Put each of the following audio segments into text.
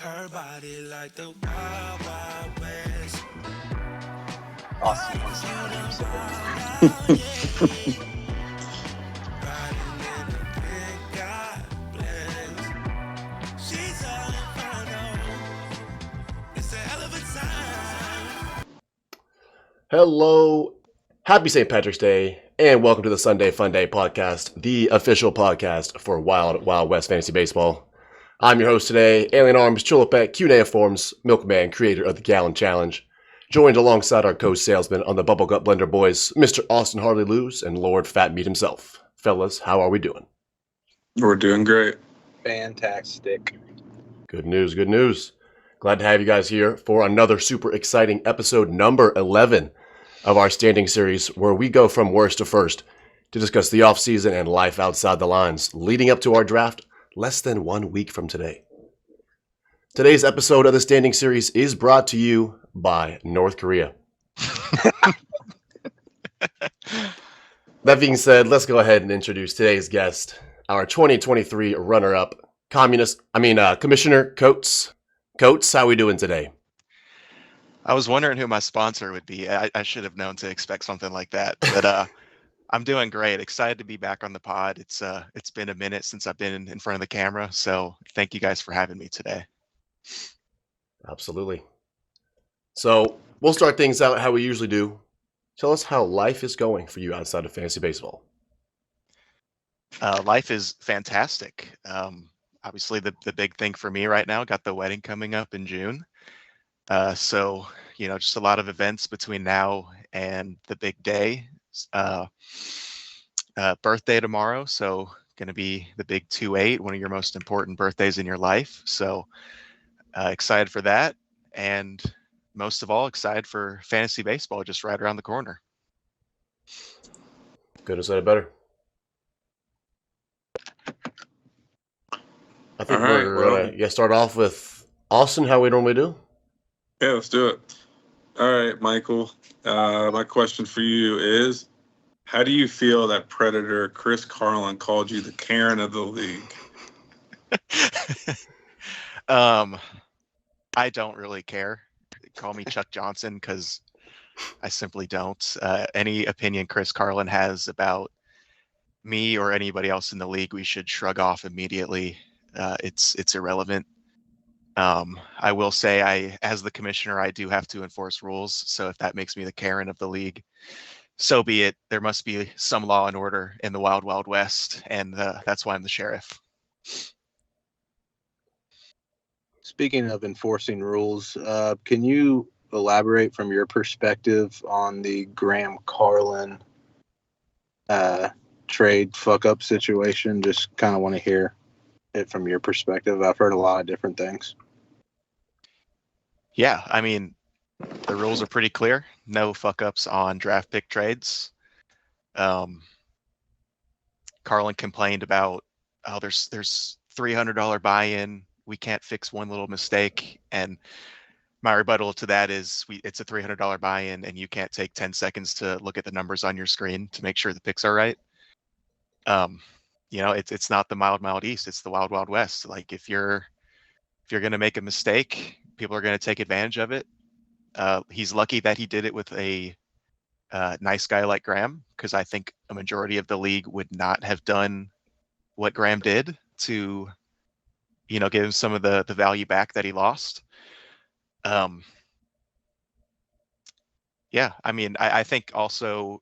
Her body like the wild, wild west. Austin wants to come Riding in a big God bless. She's all inferno. It's a hell of a time. Hello, happy St. Patrick's Day, and welcome to the Sunday Funday podcast, the official podcast for Wild Wild West Fantasy Baseball. I'm your host today, Alien Arms, Chulipet, Cuneiforms, Milkman, creator of the Gallon Challenge, joined alongside our co-salesman on the Bubble Gut Blender Boys, Mr. Austin Harley Lose, and Lord Fat Meat himself. Fellas, how are we doing? We're doing great. fantastic. Good news, good news. Glad to have you guys here for another super exciting episode number 11 of our standing series, where we go from worst to first to discuss the offseason and life outside the lines leading up to our draft less than 1 week from today. Today's episode of the standing series is brought to you by North Korea. That being said, let's go ahead and introduce today's guest, our 2023 runner-up, Commissioner Coates. Coates, how we doing today? I was wondering who my sponsor would be. I should have known to expect something like that. But I'm doing great. Excited to be back on the pod. It's been a minute since I've been in front of the camera, so thank you guys for having me today. Absolutely. So we'll start things out how we usually do. Tell us how life is going for you outside of fantasy baseball. Life is fantastic. Obviously, the big thing for me right now, got the wedding coming up in June. So, just a lot of events between now and the big day. Birthday tomorrow, so going to be the big 2-8, one of your most important birthdays in your life. So excited for that, and most of all, excited for fantasy baseball just right around the corner. Couldn't have said it better. I think we're going to start off with Austin, how we normally do. Yeah, let's do it. All right, Michael. My question for you is, how do you feel that Predator Chris Carlin called you the Karen of the league? I don't really care. Call me Chuck Johnson, because I simply don't. Any opinion Chris Carlin has about me or anybody else in the league, we should shrug off immediately. It's irrelevant. I will say, as the commissioner, I do have to enforce rules. So if that makes me the Karen of the league, so be it. There must be some law and order in the Wild Wild West, and that's why I'm the sheriff. Speaking of enforcing rules, can you elaborate from your perspective on the Graham Carlin trade fuck-up situation? Just kind of want to hear it from your perspective. I've heard a lot of different things. Yeah, I mean, the rules are pretty clear. No fuck-ups on draft pick trades. Carlin complained about, there's $300 buy-in. We can't fix one little mistake. And my rebuttal to that is, it's a $300 buy-in, and you can't take 10 seconds to look at the numbers on your screen to make sure the picks are right. It's not the mild east, it's the wild west. Like, if you're going to make a mistake, people are going to take advantage of it. He's lucky that he did it with a nice guy like Graham, because I think a majority of the league would not have done what Graham did to, give him some of the value back that he lost. Yeah, I mean, I think also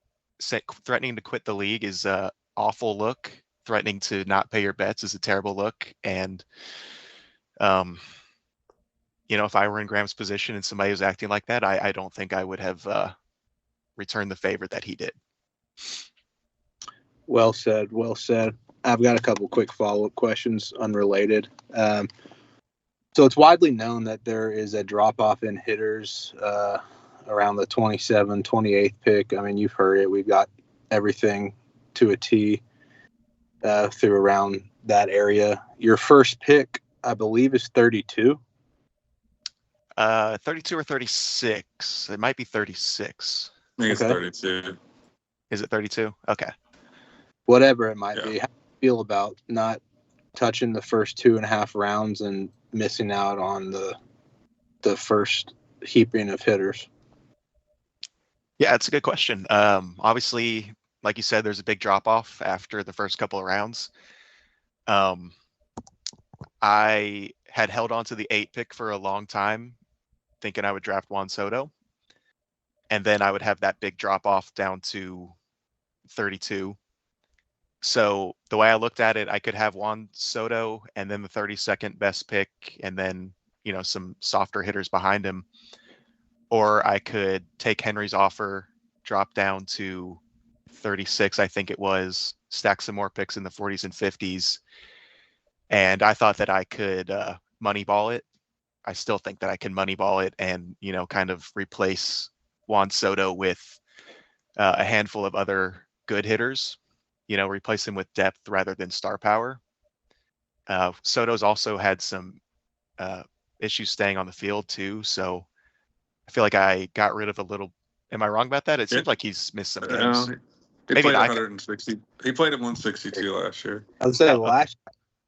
threatening to quit the league is an awful look. Threatening to not pay your bets is a terrible look. And, if I were in Graham's position and somebody was acting like that, I don't think I would have returned the favor that he did. Well said. Well said. I've got a couple quick follow-up questions unrelated. So it's widely known that there is a drop-off in hitters around the 27th, 28th pick. I mean, you've heard it. We've got everything to a T through around that area. Your first pick, I believe, is 32. 32 or 36. It might be 36. I think it's 32. Is it 32? Okay. Whatever it might be. How do you feel about not touching the first 2.5 rounds and missing out on the first heaping of hitters? Yeah, it's a good question. Obviously, like you said, there's a big drop off after the first couple of rounds. I had held on to the 8 pick for a long time, thinking I would draft Juan Soto, and then I would have that big drop off down to 32. So the way I looked at it, I could have Juan Soto and then the 32nd best pick, and then some softer hitters behind him, or I could take Henry's offer, drop down to 36, I think it was, stack some more picks in the 40s and 50s. And I thought that I could moneyball it. I still think that I can moneyball it and, kind of replace Juan Soto with a handful of other good hitters, replace him with depth rather than star power. Soto's also had some issues staying on the field too. So I feel like I got rid of a little. Am I wrong about that? It seems like he's missed some games. He Maybe played not. 160. He played at 162 last year. I would say last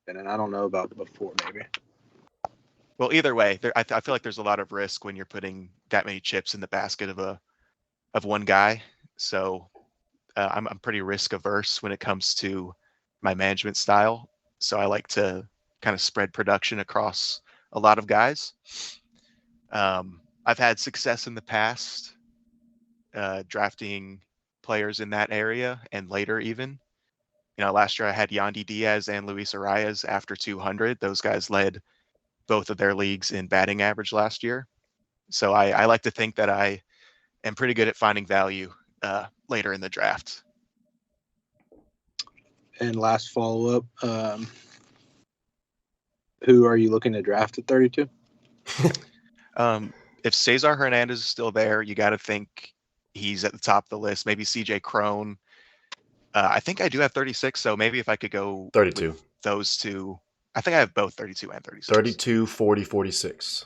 year, and I don't know about before, maybe. Well, either way, I feel like there's a lot of risk when you're putting that many chips in the basket of one guy. So I'm pretty risk averse when it comes to my management style. So I like to kind of spread production across a lot of guys. I've had success in the past drafting players in that area and later even. Last year I had Yandy Diaz and Luis Arias after 200. Those guys led both of their leagues in batting average last year. So I like to think that I am pretty good at finding value later in the draft. And last follow-up, who are you looking to draft at 32? If Cesar Hernandez is still there, you got to think he's at the top of the list. Maybe CJ Crone. I think I do have 36, so maybe if I could go 32. Those two. I think I have both 32 and 36. 32, 40, 46.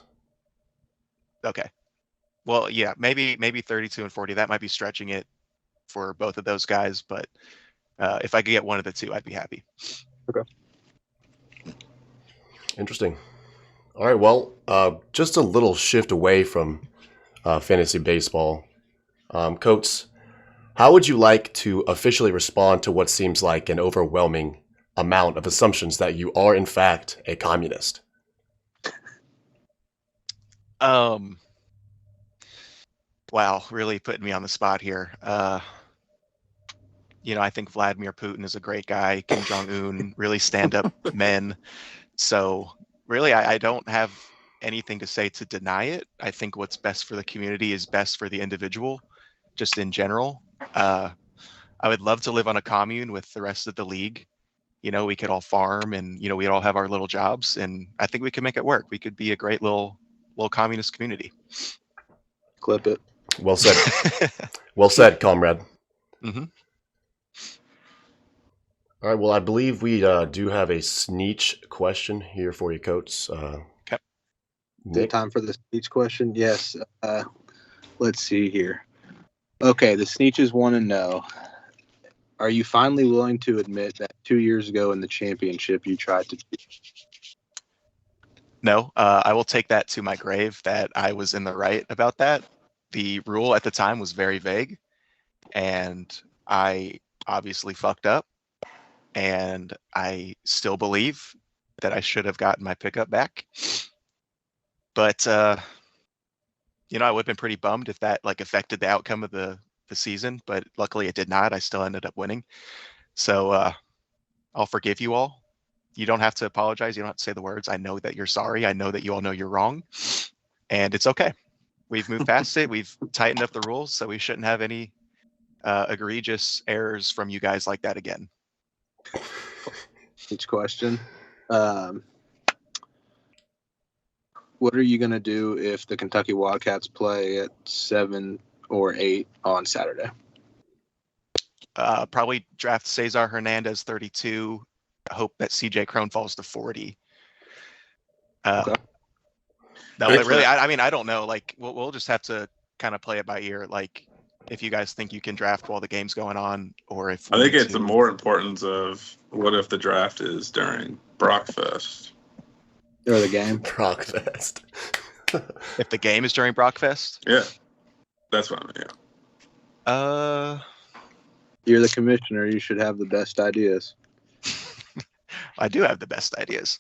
Okay. Well, yeah, maybe 32 and 40. That might be stretching it for both of those guys, but if I could get one of the two, I'd be happy. Okay. Interesting. All right, well, just a little shift away from fantasy baseball. Coates, how would you like to officially respond to what seems like an overwhelming amount of assumptions that you are, in fact, a communist? Wow, really putting me on the spot here. I think Vladimir Putin is a great guy. Kim Jong-un, really stand-up men. So really, I don't have anything to say to deny it. I think what's best for the community is best for the individual, just in general. I would love to live on a commune with the rest of the league. We could all farm and, we'd all have our little jobs, and I think we could make it work. We could be a great little communist community. Clip it. Well said. Well said, comrade. Mm-hmm. All right, well, I believe we do have a Sneech question here for you, Coates. Okay. Is it time for the Sneech question? Yes. Let's see here. Okay, the Sneeches want to know, are you finally willing to admit that 2 years ago in the championship you tried to cheat? No, I will take that to my grave that I was in the right about that. The rule at the time was very vague, and I obviously fucked up, and I still believe that I should have gotten my pickup back. But, I would have been pretty bummed if that affected the outcome of the season, but luckily it did not. I still ended up winning. So I'll forgive you all. You don't have to apologize. You don't have to say the words. I know that you're sorry. I know that you all know you're wrong, and it's okay. We've moved past it. We've tightened up the rules, so we shouldn't have any egregious errors from you guys like that again. Each question. What are you going to do if the Kentucky Wildcats play at 7 or 8 on Saturday? Probably draft Cesar Hernandez 32. Hope that CJ Crone falls to 40. Okay. No, but really, I mean, I don't know. We'll just have to kind of play it by ear. if you guys think you can draft while the game's going on, or if I we think need it's to. more importance of what if the draft is during Brockfest. Or the game. Brockfest. If the game is during Brockfest. Yeah, that's what I mean. Yeah. You're the commissioner. You should have the best ideas. I do have the best ideas.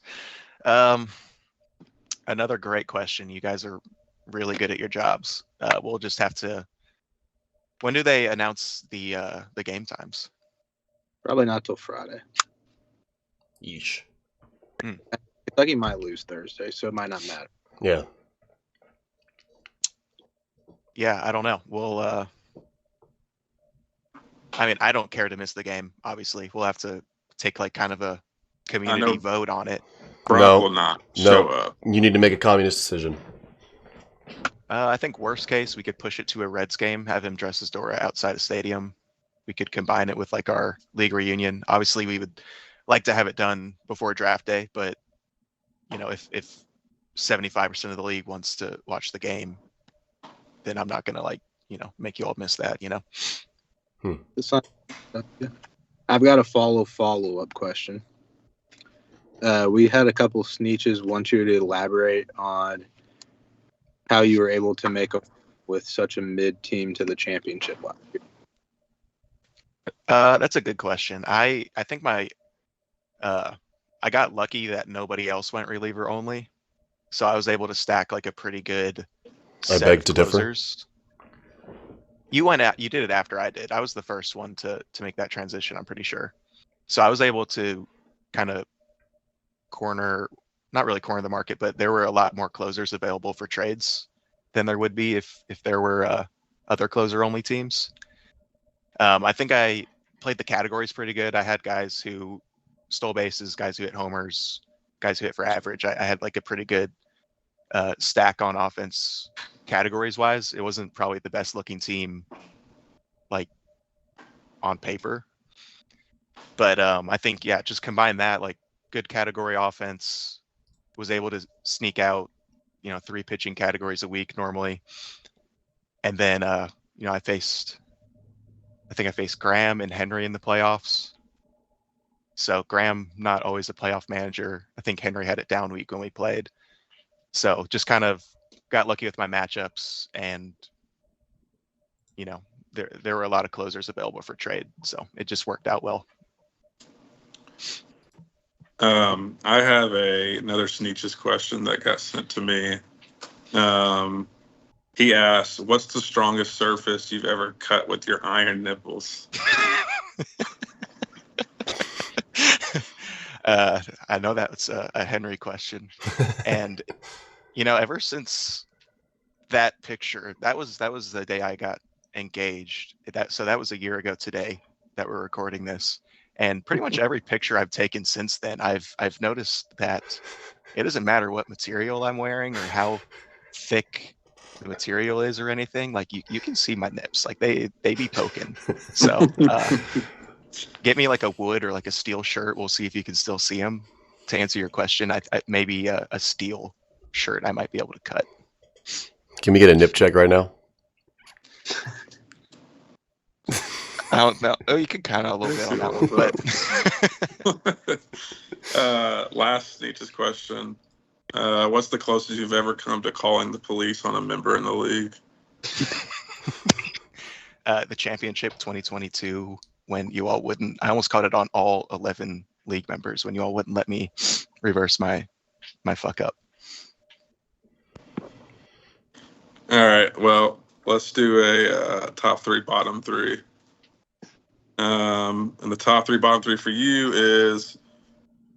Another great question. You guys are really good at your jobs. We'll just have to. When do they announce the game times? Probably not till Friday. Yeesh. Kentucky might lose Thursday, so it might not matter. Yeah. Yeah, I don't know. We'll. I mean, I don't care to miss the game. Obviously, we'll have to take like kind of a community vote on it. Brock No. will not show up. You need to make a communist decision. I think worst case, we could push it to a Reds game, have him dress as Dora outside a stadium. We could combine it with like our league reunion. Obviously, we would like to have it done before draft day, but you know, if 75% of the league wants to watch the game, then I'm not gonna like, you know, make you all miss that, you know. I've got a follow-up question. We had a couple sneeches want you to elaborate on how you were able to make with such a mid team to the championship last year. That's a good question. I think my I got lucky that nobody else went reliever only, so I was able to stack like a pretty good set beg of to differ. closers. You did it after I did. I was the first one to make that transition, I'm pretty sure. So I was able to kind of not really corner the market, but there were a lot more closers available for trades than there would be if there were other closer only teams. I think I played the categories pretty good. I had guys who stole bases, guys who hit homers, guys who hit for average. I had like a pretty good stack on offense categories wise. It wasn't probably the best looking team like on paper, but I think just combine that, like good category offense, was able to sneak out 3 pitching categories a week normally, and then I think I faced Graham and Henry in the playoffs. So Graham, not always a playoff manager. I think Henry had it down week when we played. So just kind of got lucky with my matchups, and there were a lot of closers available for trade, so it just worked out well. I have another Sneetches question that got sent to me. He asked, "What's the strongest surface you've ever cut with your iron nipples?" I know that's a Henry question, and ever since that picture, that was the day I got engaged. That was a year ago today that we're recording this, and pretty much every picture I've taken since then, I've noticed that it doesn't matter what material I'm wearing or how thick the material is or anything. Like you can see my nips, like they be poking. So get me like a wood or like a steel shirt. We'll see if you can still see them. To answer your question, I maybe a steel shirt I might be able to cut. Can we get a nip check right now? I don't know. Oh, you can kind of a little bit on that one, but last Sneetches question. What's the closest you've ever come to calling the police on a member in the league? The championship 2022, when you all wouldn't, I almost called it on all 11 league members when you all wouldn't let me reverse my fuck up. All right, well, let's do a top 3, bottom 3. And the top 3, bottom 3 for you is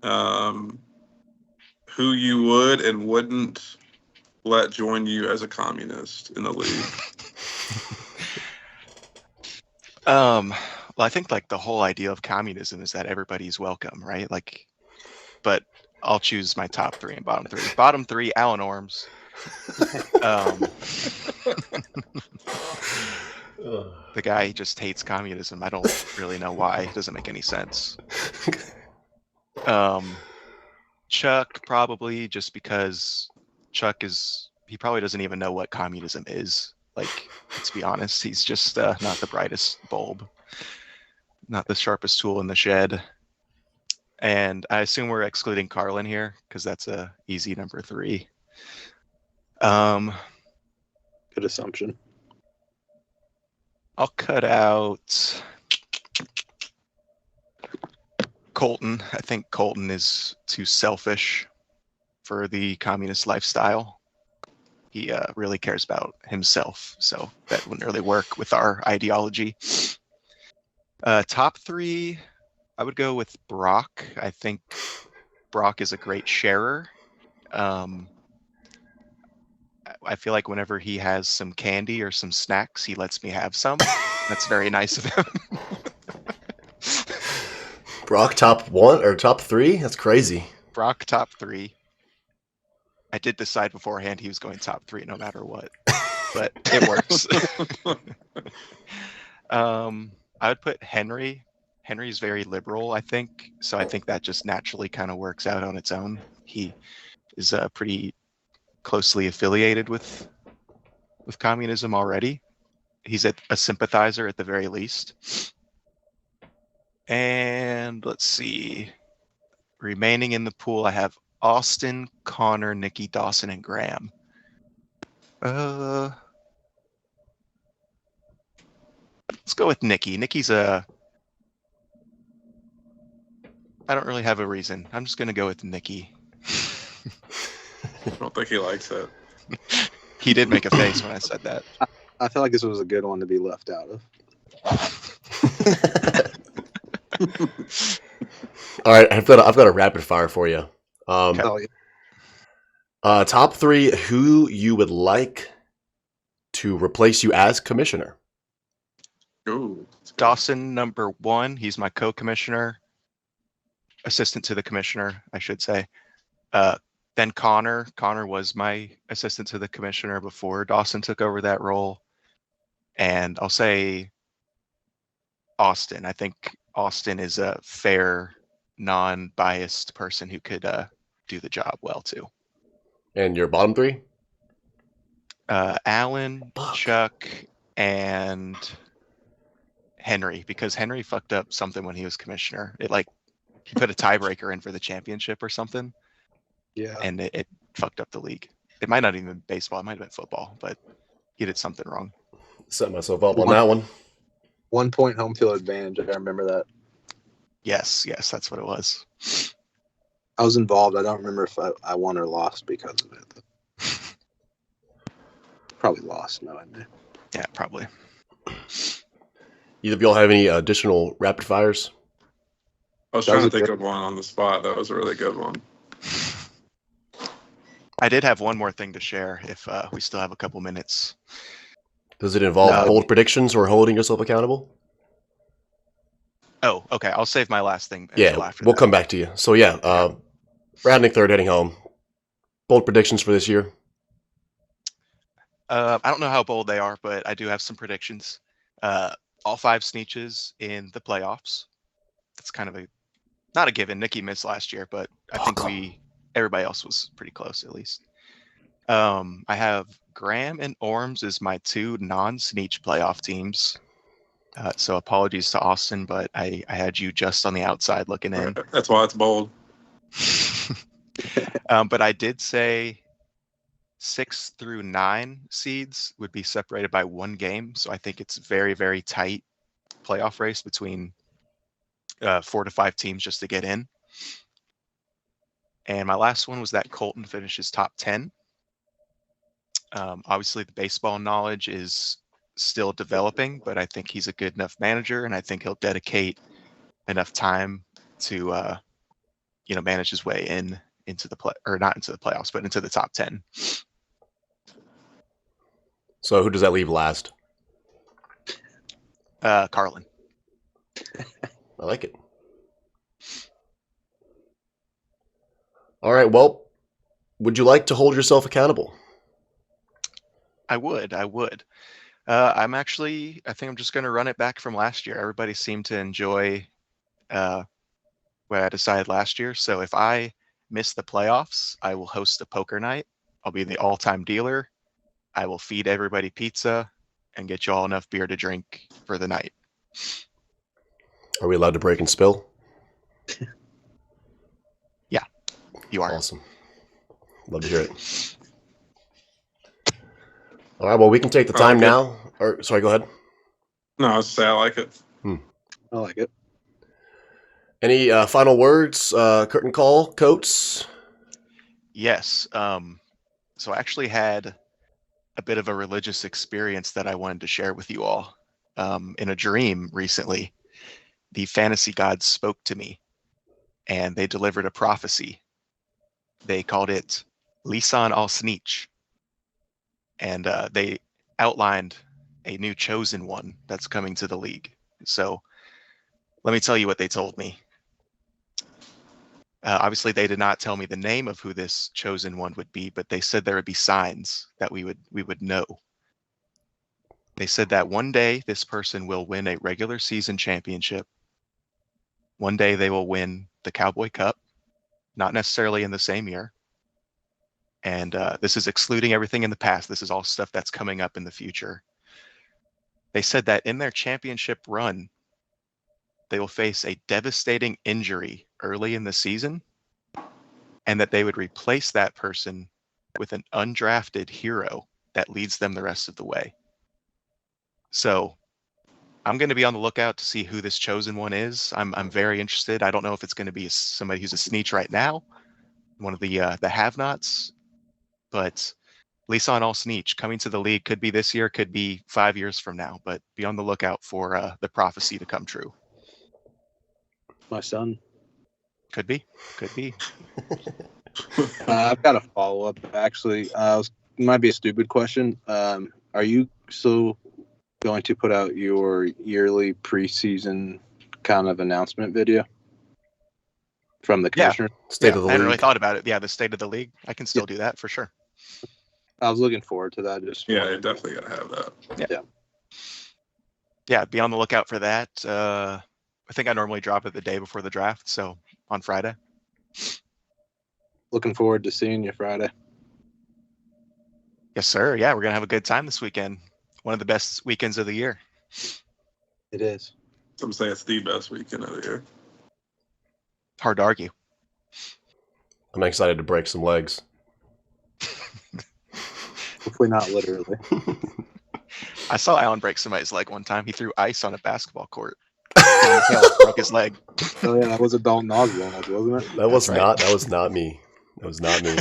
who you would and wouldn't let join you as a communist in the league. Well, I think like the whole idea of communism is that everybody's welcome, right? Like, but I'll choose my top 3 and bottom 3. Bottom 3, Alan Orms. The guy just hates communism. I don't really know why. It doesn't make any sense. Chuck, probably, just because he probably doesn't even know what communism is. Like, let's be honest, he's just not the brightest bulb, not the sharpest tool in the shed. And I assume we're excluding Carlin here because that's a easy number 3. Good assumption. I'll cut out Colton. I think Colton is too selfish for the communist lifestyle. He really cares about himself, so that wouldn't really work with our ideology. Top 3, I would go with Brock. I think Brock is a great sharer. I feel like whenever he has some candy or some snacks, he lets me have some. That's very nice of him. Brock top 1 or top 3? That's crazy. Brock top 3. I did decide beforehand he was going top 3 no matter what, but it works. I would put Henry. Henry's very liberal, I think, so I think that just naturally kind of works out on its own. He is pretty closely affiliated with communism already. He's a sympathizer at the very least. And let's see. Remaining in the pool, I have Austin, Connor, Nikki, Dawson, and Graham. Let's go with Nikki. Nikki's I don't really have a reason. I'm just going to go with Nikki. I don't think he likes it. He did make a face when I said that. I feel like this was a good one to be left out of. All right, I've got a rapid fire for you. Oh, yeah. Top 3, who you would like to replace you as commissioner? Ooh. Dawson, number 1. He's my co-commissioner. Assistant to the commissioner, I should say. Then Connor. Connor was my assistant to the commissioner before Dawson took over that role. And I'll say Austin. I think Austin is a fair, non-biased person who could do the job well too. And your bottom 3? Alan, Fuck. Chuck, and Henry, because Henry fucked up something when he was commissioner. He put a tiebreaker in for the championship or something. Yeah. And it fucked up the league. It might not even been baseball. It might have been football, but he did something wrong. Set myself up on that one. 1 point home field advantage. I remember that. Yes, that's what it was. I was involved. I don't remember if I won or lost because of it. Probably lost. No idea. Yeah, probably. Either of y'all have any additional rapid fires? I was That trying was to a think good- of one on the spot. That was a really good one. I did have one more thing to share if we still have a couple minutes. Does it involve No. bold predictions or holding yourself accountable? Oh, okay. I'll save my last thing until Yeah, after we'll that. come back to you. So yeah, rounding third, heading home. Bold predictions for this year? I don't know how bold they are, but I do have some predictions. All 5 Sneetches in the playoffs. That's kind of not a given. Nikki missed last year, but I think everybody else was pretty close at least. I have Graham and Orms as my 2 non-Sneetch playoff teams. So apologies to Austin, but I had you just on the outside looking in. That's why it's bold. But I did say 6 through 9 seeds would be separated by 1 game. So I think it's very, very tight playoff race between 4 to 5 teams just to get in. And my last one was that Colton finishes top 10. Obviously, the baseball knowledge is still developing, but I think he's a good enough manager, and I think he'll dedicate enough time to, manage his way into the not into the playoffs, but into the top 10. So who does that leave last? Carlin. I like it. All right. Well, would you like to hold yourself accountable? I would. I think I'm just going to run it back from last year. Everybody seemed to enjoy what I decided last year. So if I miss the playoffs, I will host a poker night. I'll be the all-time dealer. I will feed everybody pizza and get you all enough beer to drink for the night. Are we allowed to break and spill? Yeah, you are. Awesome. Love to hear it. All right, well, we can take the time now. Or sorry, go ahead. No, I was say I like it. I like it. Any final words? Curtain call, Coates? Yes. So I actually had a bit of a religious experience that I wanted to share with you all. In a dream recently, the fantasy gods spoke to me, and they delivered a prophecy. They called it Lisan al Sneech, and they outlined a new chosen one that's coming to the league. So let me tell you what they told me. Obviously, they did not tell me the name of who this chosen one would be, but they said there would be signs that we would know. They said that one day this person will win a regular season championship. One day they will win the Cowboy Cup, not necessarily in the same year. And this is excluding everything in the past. This is all stuff that's coming up in the future. They said that in their championship run, they will face a devastating injury early in the season, and that they would replace that person with an undrafted hero that leads them the rest of the way. So I'm going to be on the lookout to see who this chosen one is. I'm very interested. I don't know if it's going to be somebody who's a Sneech right now, one of the have-nots, but Lisan al Sneech coming to the league could be this year, could be 5 years from now, but be on the lookout for the prophecy to come true. My son. Could be. I've got a follow-up, actually. It might be a stupid question. Are you still going to put out your yearly preseason kind of announcement video from the commissioner? State of the I hadn't league. really thought about it. Yeah, the state of the league. I can still do that for sure. I was looking forward to that. Yeah, you definitely gotta have that. Yeah, be on the lookout for that. I think I normally drop it the day before the draft, so on Friday. Looking forward to seeing you Friday. Yes, sir. Yeah, we're gonna have a good time this weekend. One of the best weekends of the year. It is. Some say it's the best weekend of the year. Hard to argue. I'm excited to break some legs. Hopefully not literally. I saw Alan break somebody's leg one time. He threw ice on a basketball court. Broke his leg. Oh yeah, that was a Dalton Oswald, wasn't it? That was right. not. That was not me. That was not me.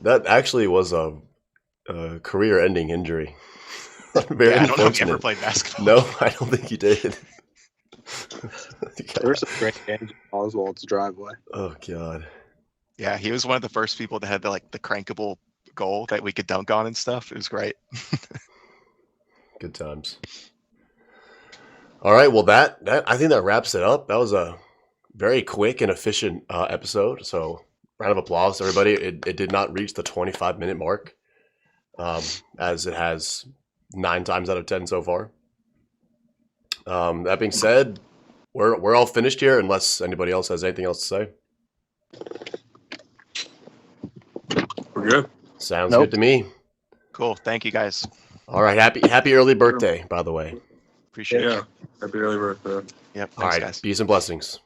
That actually was a career-ending injury. Very I don't know if he unfortunate. ever played basketball. No, I don't think he did. There were some great games in Oswald's driveway. Oh God. Yeah, he was one of the first people that had the crankable goal that we could dunk on and stuff. It was great. Good times. All right, well that I think that wraps it up. That was a very quick and efficient episode. So round of applause to everybody. It did not reach the 25-minute mark, as it has 9 times out of 10 so far. That being said, we're all finished here unless anybody else has anything else to say. We're good. Sounds Nope. good to me. Cool. Thank you guys. All right, happy early birthday, by the way. Appreciate Yeah. it. Happy early birthday. Yep. All Thanks, right, guys. peace and blessings.